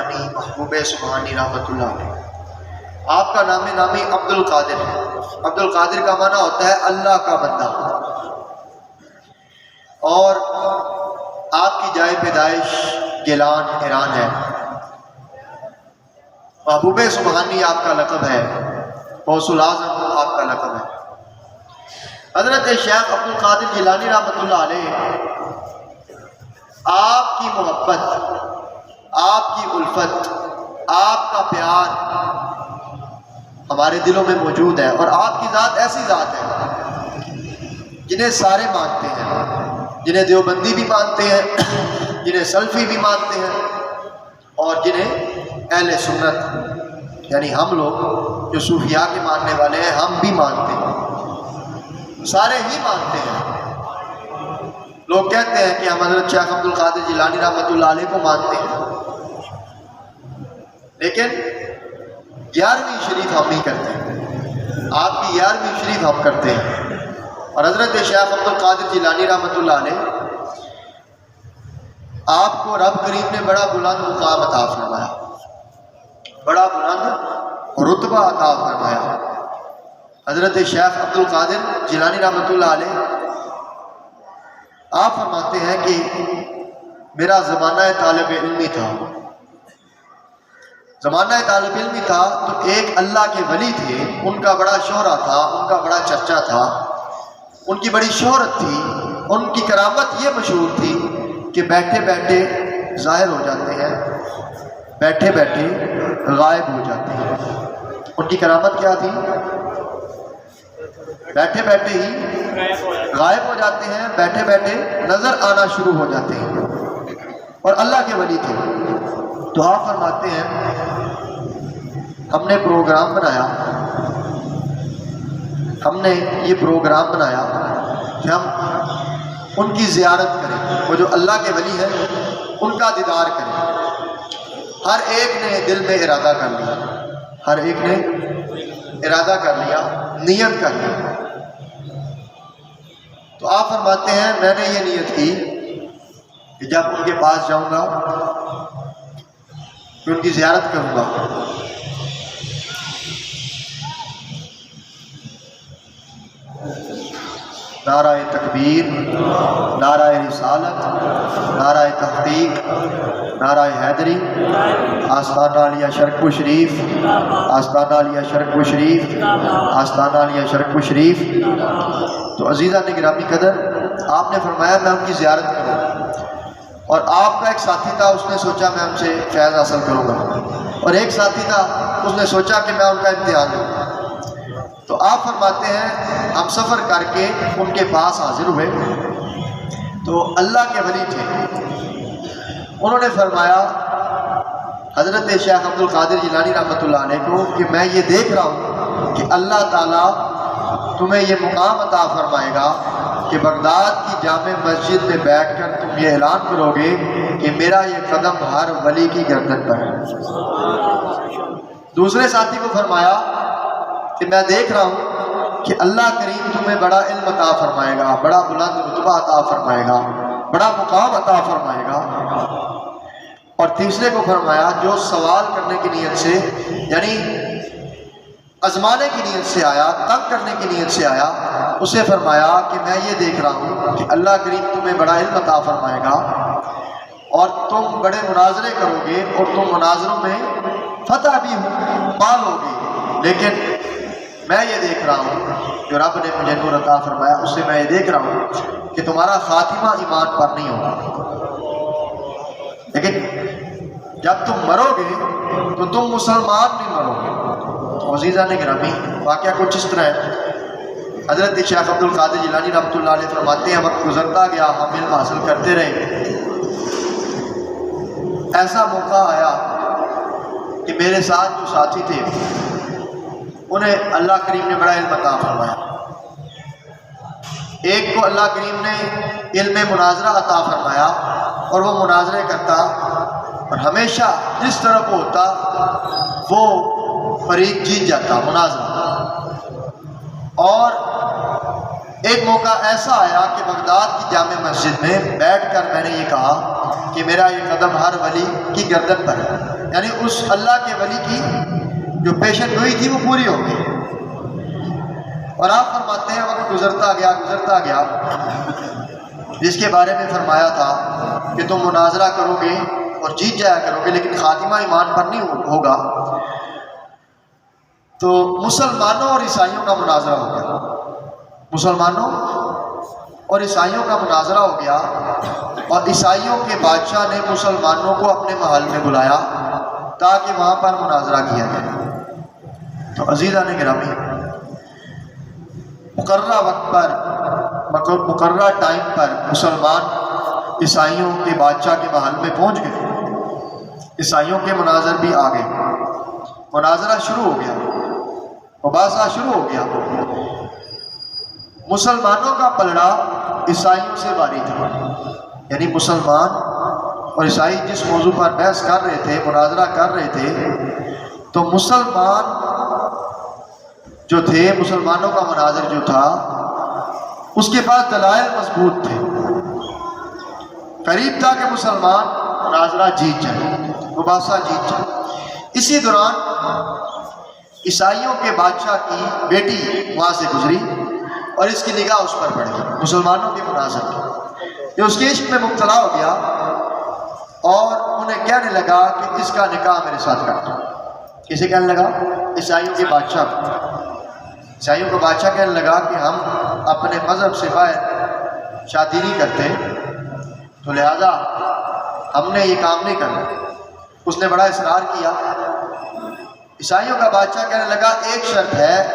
جیلانی محبوب سبحانی رحمۃ اللہ علیہ، آپ کا نامی عبد القادر ہے۔ عبد القادر کا معنی ہوتا ہے اللہ کا بندہ، اور آپ کی جائے پیدائش گیلان ایران ہے۔ محبوب سبحانی آپ کا لقب ہے، غوث الاعظم آپ کا لقب ہے۔ حضرت شیخ عبد القادر جیلانی رحمۃ اللہ علیہ، آپ کی محبت، آپ کی الفت، آپ کا پیار ہمارے دلوں میں موجود ہے، اور آپ کی ذات ایسی ذات ہے جنہیں سارے مانتے ہیں، جنہیں دیوبندی بھی مانتے ہیں، جنہیں سلفی بھی مانتے ہیں، اور جنہیں اہل سنت یعنی ہم لوگ جو صوفیاء کے ماننے والے ہیں ہم بھی مانتے ہیں، سارے ہی مانتے ہیں۔ لوگ کہتے ہیں کہ ہم حضرت شیخ عبد القادر جیلانی رحمۃ اللہ علیہ کو مانتے ہیں، لیکن 11ویں شریف ہم نہیں کرتے، آپ کی 11ویں شریف ہم کرتے ہیں۔ اور حضرت شیخ عبد القادر جیلانی رحمۃ اللہ علیہ، آپ کو رب کریم نے بڑا بلند مقام عطا فرمایا، بڑا بلند رتبہ عطا فرمایا۔ حضرت شیخ عبد القادر جیلانی رحمۃ اللہ علیہ آپ فرماتے ہیں کہ میرا زمانہ طالب علمی تھا، زمانہ طالب علمی تھا تو ایک اللہ کے ولی تھے، ان کا بڑا شہرہ تھا، ان کا بڑا چرچا تھا، ان کی بڑی شہرت تھی، ان کی کرامت یہ مشہور تھی کہ بیٹھے بیٹھے ظاہر ہو جاتے ہیں، بیٹھے بیٹھے غائب ہو جاتے ہیں۔ ان کی کرامت کیا تھی؟ بیٹھے بیٹھے ہی غائب ہو جاتے ہیں، بیٹھے بیٹھے نظر آنا شروع ہو جاتے ہیں، اور اللہ کے ولی تھے۔ تو آپ فرماتے ہیں ہم نے پروگرام بنایا، ہم نے یہ پروگرام بنایا کہ ہم ان کی زیارت کریں، وہ جو اللہ کے ولی ہیں ان کا دیدار کریں۔ ہر ایک نے دل میں ارادہ کر لیا، ہر ایک نے ارادہ کر لیا، نیت کر لی۔ تو آپ فرماتے ہیں میں نے یہ نیت کی کہ جب ان کے پاس جاؤں گا کہ ان کی زیارت کروں گا، نعرہ تکبیر، نعرہ رسالت، نعرہ تحقیق، نعرہ حیدری، آستانہ علیہ شرک شریف، آستانہ علیہ شرک شریف، آستانہ علیہ شرک شریف۔ تو عزیزان گرامی قدر، آپ نے فرمایا میں ان کی زیارت کروں، اور آپ کا ایک ساتھی تھا، اس نے سوچا میں ان سے فیض حاصل کروں گا، اور ایک ساتھی تھا اس نے سوچا کہ میں ان کا امتحان لوں۔ تو آپ فرماتے ہیں ہم سفر کر کے ان کے پاس حاضر ہوئے، تو اللہ کے ولی تھے، انہوں نے فرمایا حضرت شیخ عبد القادر جیلانی رحمۃ اللہ علیہ کو کہ میں یہ دیکھ رہا ہوں کہ اللہ تعالیٰ تمہیں یہ مقام عطا فرمائے گا کہ بغداد کی جامع مسجد میں بیٹھ کر تم یہ اعلان کرو گے کہ میرا یہ قدم ہر ولی کی گردن پر ہے۔ دوسرے ساتھی کو فرمایا کہ میں دیکھ رہا ہوں کہ اللہ کریم تمہیں بڑا علم عطا فرمائے گا، بڑا بلند رتبہ عطا فرمائے گا، بڑا مقام عطا فرمائے گا۔ اور تیسرے کو فرمایا جو سوال کرنے کی نیت سے، یعنی آزمانے کی نیت سے آیا، تنگ کرنے کی نیت سے آیا، اسے فرمایا کہ میں یہ دیکھ رہا ہوں کہ اللہ کریم تمہیں بڑا علم عطا فرمائے گا، اور تم بڑے مناظرے کرو گے، اور تم مناظروں میں فتح بھی پالو گے، لیکن میں یہ دیکھ رہا ہوں جو رب نے مجھے نور عطا فرمایا اس سے میں یہ دیکھ رہا ہوں کہ تمہارا خاتمہ ایمان پر نہیں ہوگا، لیکن جب تم مرو گے تو تم مسلمان نہیں مرو گے۔ تو عزیزان گرامی، واقعہ کچھ اس طرح ہے۔ حضرت شیخ عبد القادر جیلانی رحمۃ اللہ علیہ فرماتے ہیں وقت گزرتا گیا، ہم علم حاصل کرتے رہے، ایسا موقع آیا کہ میرے ساتھ جو ساتھی تھے انہیں اللہ کریم نے بڑا علم عطا فرمایا۔ ایک کو اللہ کریم نے علم مناظرہ عطا فرمایا، اور وہ مناظرے کرتا، اور ہمیشہ جس طرح وہ ہوتا وہ فریق جیت جاتا مناظرہ۔ اور ایک موقع ایسا آیا کہ بغداد کی جامع مسجد میں بیٹھ کر میں نے یہ کہا کہ میرا یہ قدم ہر ولی کی گردن پر ہے، یعنی اس اللہ کے ولی کی جو پیشن گوئی تھی وہ پوری ہو گئی۔ اور آپ فرماتے ہیں وقت گزرتا گیا، جس کے بارے میں فرمایا تھا کہ تم مناظرہ کرو گے اور جیت جایا کرو گے لیکن خاتمہ ایمان پر نہیں ہوگا، تو مسلمانوں اور عیسائیوں کا مناظرہ ہو گیا، مسلمانوں اور عیسائیوں کا مناظرہ ہو گیا، اور عیسائیوں کے بادشاہ نے مسلمانوں کو اپنے محل میں بلایا تاکہ وہاں پر مناظرہ کیا جائے۔ تو عزیزان گرامی، مقررہ وقت پر مقررہ ٹائم پر مسلمان عیسائیوں کے بادشاہ کے محل میں پہنچ گئے، عیسائیوں کے مناظر بھی آ گئے، مناظرہ شروع ہو گیا، مباحثہ شروع ہو گیا۔ مسلمانوں کا پلڑا عیسائیوں سے باری تھا، یعنی مسلمان اور عیسائی جس موضوع پر بحث کر رہے تھے، مناظرہ کر رہے تھے، تو مسلمان جو تھے، مسلمانوں کا مناظر جو تھا، اس کے پاس دلائل مضبوط تھے، قریب تھا کہ مسلمان مناظرہ جیت جائے، مباحثہ جیت جائے۔ اسی دوران عیسائیوں کے بادشاہ کی بیٹی وہاں سے گزری اور اس کی نگاہ اس پر پڑ گئی، مسلمانوں کے مناظر کی، یہ اس کے عشق میں مبتلا ہو گیا اور انہیں کہنے لگا کہ اس کا نکاح میرے ساتھ کر دو۔ کسے کہنے لگا؟ عیسائیوں کے بادشاہ کو۔ عیسائیوں کا بادشاہ کہنے لگا کہ ہم اپنے مذہب سے باہر شادی نہیں کرتے، تو لہذا ہم نے یہ کام نہیں کرنا۔ اس نے بڑا اصرار کیا۔ عیسائیوں کا بادشاہ کہنے لگا ایک شرط ہے